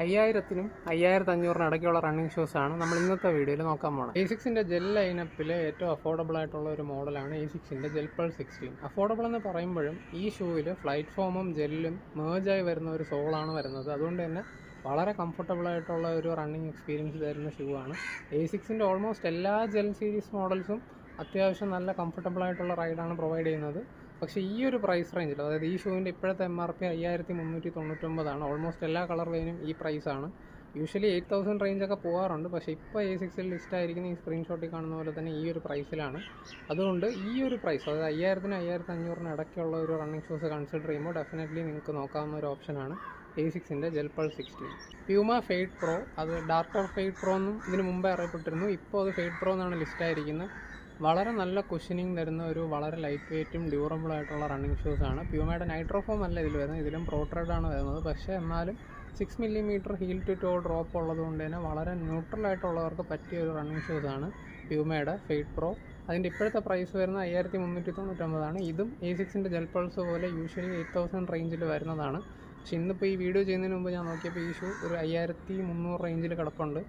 5000-നും 5500-നും ഇടയ്ക്കുള്ള റണ്ണിങ് ഷൂസാണ് നമ്മൾ ഇന്നത്തെ വീഡിയോയിൽ നോക്കാൻ പോകുന്നത്. ASICസിൻ്റെ ജെൽ ലൈനപ്പിലെ ഏറ്റവും അഫോർഡബിൾ ആയിട്ടുള്ള ഒരു മോഡലാണ് ASICസിൻ്റെ ജെൽ പൾസ് 16. അഫോർഡബിൾ എന്ന് പറയുമ്പോഴും ഈ ഷൂവിൽ ഫ്ലൈറ്റ് ഫോമും ജെല്ലും മേജായി വരുന്ന ഒരു സോളാണ് വരുന്നത്. അതുകൊണ്ട് തന്നെ വളരെ കംഫർട്ടബിൾ ആയിട്ടുള്ള ഒരു റണ്ണിങ് എക്സ്പീരിയൻസ് തരുന്ന ഷൂ ആണ്. ASICസിൻ്റെ ഓൾമോസ്റ്റ് എല്ലാ ജെൽ സീരീസ് മോഡൽസും അത്യാവശ്യം നല്ല കംഫർട്ടബിൾ ആയിട്ടുള്ള റൈഡാണ് പ്രൊവൈഡ് ചെയ്യുന്നത്. പക്ഷേ ഈ ഒരു പ്രൈസ് റേഞ്ചിൽ, അതായത് ഈ ഷൂവിൻ്റെ ഇപ്പോഴത്തെ MRP 5399 ഓൾമോസ്റ്റ് എല്ലാ കളർ ലൈനും ഈ പ്രൈസാണ്. യൂഷ്വലി 8000 റേഞ്ചൊക്കെ പോകാറുണ്ട്, പക്ഷേ ഇപ്പോൾ ASICസിൽ ലിസ്റ്റ് ആയിരിക്കുന്ന ഈ സ്ക്രീൻഷോട്ടിൽ കാണുന്ന പോലെ തന്നെ ഈ ഒരു പ്രൈസിലാണ്. അതുകൊണ്ട് ഈ ഒരു പ്രൈസ്, അതായത് 5000-നും 5500-നും ഇടയ്ക്കുള്ള ഒരു റണ്ണിങ് ഷൂസ് കൺസിഡർ ചെയ്യുമ്പോൾ ഡെഫിനറ്റ്ലി നിങ്ങൾക്ക് നോക്കാവുന്ന ഒരു ഓപ്ഷനാണ് ASICസിൻ്റെ gel pulse 16. Puma fade pro, അത് ഡാർട്ടർ ഫെയ്ഡ് പ്രോ എന്നും ഇതിന് മുമ്പേ അറിയപ്പെട്ടിരുന്നു. ഇപ്പോൾ അത് ഫെയ്ഡ് പ്രോ എന്നാണ് ലിസ്റ്റായിരിക്കുന്നത്. വളരെ നല്ല കുഷനിങ് തരുന്ന ഒരു വളരെ ലൈറ്റ് വെയ്റ്റും ഡ്യൂറബിൾ ആയിട്ടുള്ള റണ്ണിങ് ഷൂസാണ്. പ്യൂമയുടെ നൈട്രോഫോം അല്ല ഇതിൽ വരുന്നത്, ഇതിലും പ്രോട്രേഡാണ് വരുന്നത്. പക്ഷേ എന്നാലും 6 millimetre heel to toe drop ഉള്ളതുകൊണ്ട് തന്നെ വളരെ ന്യൂട്രലായിട്ടുള്ളവർക്ക് പറ്റിയ ഒരു റണ്ണിങ് ഷൂസാണ് പ്യൂമയുടെ ഫെയ്ഡ് പ്രോ. അതിൻ്റെ ഇപ്പോഴത്തെ പ്രൈസ് വരുന്നത് 5399. ഇതും ASICസിൻ്റെ ജെൽ പൾസ് പോലെ യൂഷ്വലി 8000 റേഞ്ചിൽ വരുന്നതാണ്. പക്ഷേ ഇന്നിപ്പോൾ ഈ വീഡിയോ ചെയ്യുന്നതിന് മുമ്പ് ഞാൻ നോക്കിയപ്പോൾ ഈ ഷൂ ഒരു 5300 റേഞ്ചിൽ കിടപ്പുണ്ട്.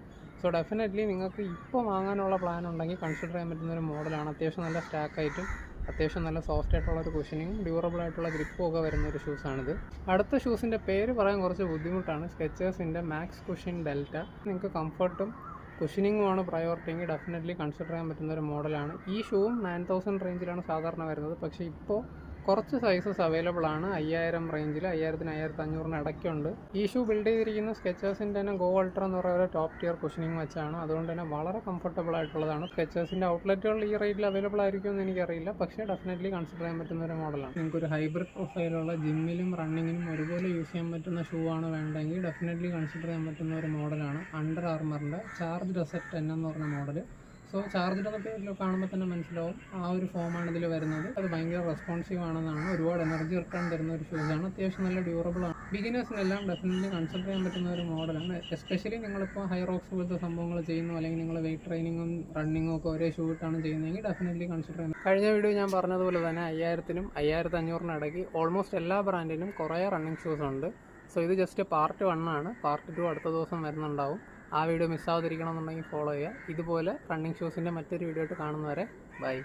സോ ഡെഫിനറ്റ്ലി നിങ്ങൾക്ക് ഇപ്പോൾ വാങ്ങാനുള്ള പ്ലാൻ ഉണ്ടെങ്കിൽ കൺസിഡർ ചെയ്യാൻ പറ്റുന്ന ഒരു മോഡലാണ്. അത്യാവശ്യം നല്ല സ്റ്റാക്കായിട്ടും അത്യാവശ്യം നല്ല സോഫ്റ്റ് ആയിട്ടുള്ള ഒരു കുഷനിങ്ങും ഡ്യൂറബിൾ ആയിട്ടുള്ള ഗ്രിപ്പും ഒക്കെ വരുന്ന ഒരു ഷൂസാണിത്. അടുത്ത ഷൂസിൻ്റെ പേര് പറയാൻ കുറച്ച് ബുദ്ധിമുട്ടാണ്. സ്കെച്ചേഴ്സിൻ്റെ മാക്സ് കുഷൻ ഡെൽറ്റ. നിങ്ങൾക്ക് കംഫർട്ടും കുഷനിങ്ങുമാണ് പ്രയോറിറ്റി എങ്കിൽ ഡെഫിനറ്റ്ലി കൺസിഡർ ചെയ്യാൻ പറ്റുന്ന ഒരു മോഡലാണ്. ഈ ഷൂവും 9000 റേഞ്ചിലാണ് സാധാരണ വരുന്നത്. പക്ഷേ ഇപ്പോൾ കുറച്ച് സൈസസ് അവൈലബിൾ ആണ്. 5000 റേഞ്ചിൽ 5000-നും 5500-നും ഇടയ്ക്കുണ്ട്. ഈ ഷൂ ബിൽഡ് ചെയ്തിരിക്കുന്ന സ്കെച്ചേഴ്സിൻ്റെ തന്നെ ഗോ അൾട്ര എന്ന് പറയുന്ന ഒരു ടോപ്പ് ടിയർ കുഷനിങ് വെച്ചാണ്. അതുകൊണ്ട് തന്നെ വളരെ കംഫർട്ടബിൾ ആയിട്ടുള്ളതാണ്. സ്കെച്ചേഴ്സിൻ്റെ ഔട്ട്ലെറ്റുകൾ ഈ റേറ്റിൽ അവൈലബിൾ ആയിരിക്കുമെന്ന് എനിക്കറിയില്ല, പക്ഷേ ഡെഫിനറ്റ്ലി കൺസിഡർ ചെയ്യാൻ പറ്റുന്ന ഒരു മോഡലാണ്. നിങ്ങൾക്കൊരു ഹൈബ്രിഡ് പ്രൊഫൈലുള്ള ജിമ്മിലും റണ്ണിങ്ങിനും ഒരുപോലെ യൂസ് ചെയ്യാൻ പറ്റുന്ന ഷൂ ആണ് വേണ്ടെങ്കിൽ ഡെഫിനറ്റ്ലി കൺസിഡർ ചെയ്യാൻ പറ്റുന്ന ഒരു മോഡലാണ് അണ്ടർ ആർമറിൻ്റെ ചാർജ് റെസെറ്റ് 10 എന്ന് പറഞ്ഞ മോഡൽ. സോ ചാർജർ എന്ന പേരിൽ കാണുമ്പോൾ തന്നെ മനസ്സിലാവും ആ ഒരു ഫോമാണ് ഇതിൽ വരുന്നത്. അത് ഭയങ്കര റെസ്പോൺസീവ് ആണെന്നാണ്. ഒരുപാട് എനർജി റിട്ടേൺ തരുന്ന ഒരു ഷൂസാണ്. അത്യാവശ്യം നല്ല ഡ്യൂറബിൾ ആണ്. ബിഗിനേഴ്സിനെല്ലാം ഡെഫിനറ്റ്ലി കൺസിഡർ ചെയ്യാൻ പറ്റുന്ന ഒരു മോഡലാണ്. എസ്പെഷ്യലി നിങ്ങളിപ്പോൾ ഹൈ റോക്സ് പോലത്തെ സംഭവങ്ങൾ ചെയ്യുന്നു, അല്ലെങ്കിൽ നിങ്ങൾ വെയിറ്റ് ട്രെയിനിങ്ങും റണ്ണിങ്ങും ഒക്കെ ഒരേ ഷൂ ഇട്ടാണ് ചെയ്യുന്നതെങ്കിൽ ഡെഫിനറ്റ്ലി കൺസിഡർ ചെയ്യുന്നത്. കഴിഞ്ഞ വീഡിയോ ഞാൻ പറഞ്ഞതുപോലെ തന്നെ 5000-നും 5500-നും ഇടയ്ക്ക് ഓൾമോസ്റ്റ് എല്ലാ ബ്രാൻഡിനും കുറേ റണ്ണിങ് ഷൂസ് ഉണ്ട്. സോ ഇത് ജസ്റ്റ് പാർട്ട് 1 ആണ്. പാർട്ട് 2 അടുത്ത ദിവസം വരുന്നുണ്ടാവും. ആ വീഡിയോ മിസ്സാവാതിരിക്കണമെന്നുണ്ടെങ്കിൽ ഫോളോ ചെയ്യുക. ഇതുപോലെ റണ്ണിങ് ഷൂസിൻ്റെ മറ്റൊരു വീഡിയോ ആയിട്ട് കാണുന്നവരെ ബൈ.